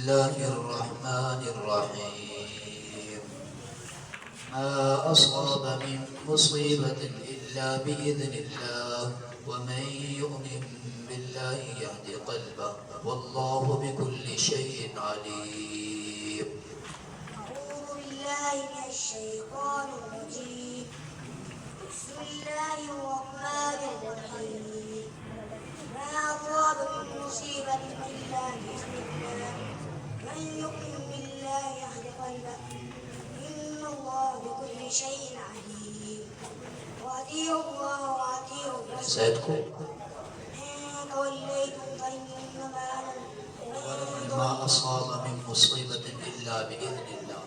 الله الرحمن الرحيم. ما أصاب من مصيبة إلا بإذن الله، ومن يؤمن بالله يهد قلبه، والله بكل شيء عليم. أعوذ بالله من الشيطان الرجيم. بسم الله الرحمن الرحيم. ما أصاب من مصيبة إلا بإذن الله، من يؤمن بالله يهد قلبه، إن الله بكل شيء عليم. وأطيعوا الله وأطيعوا الرسول. سيدكم إن توليتم فإنما ما أصاب من مصيبة إلا بإذن الله.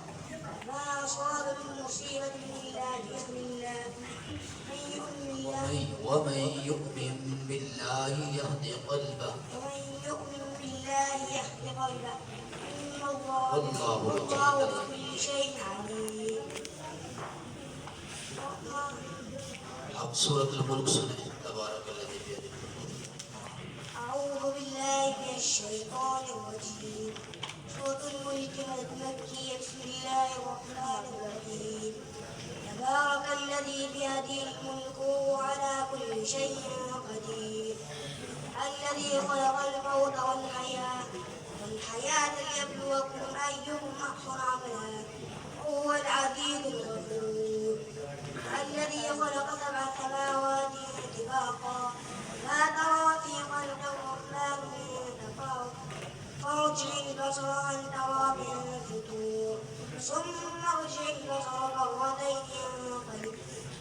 ما أصاب من مصيبة إلا بإذن الله، ومن يؤمن بالله يهد قلبه، إن الله بكل شيء عليم. سورة الملك سنة. تبارك الذي بيده. أعوذ بالله من الشيطان الرجيم. سورة الملك مكية. بسم الله الرحمن الرحيم. تبارك الذي بيده الملك وهو على كل شيء قدير. الذي خلق الموت والحياة ليبلوكم أيكم أحسن عملا وهو العزيز الغفور. الذي خلق 7 سماوات طباقا ما ترى في خلق الرحمن من تفاوت فارجع البصر هل ترى من فطور ثم ارجع البصر مرتين ينقلب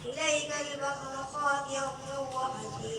إليك البصر خاسئا وهو حسير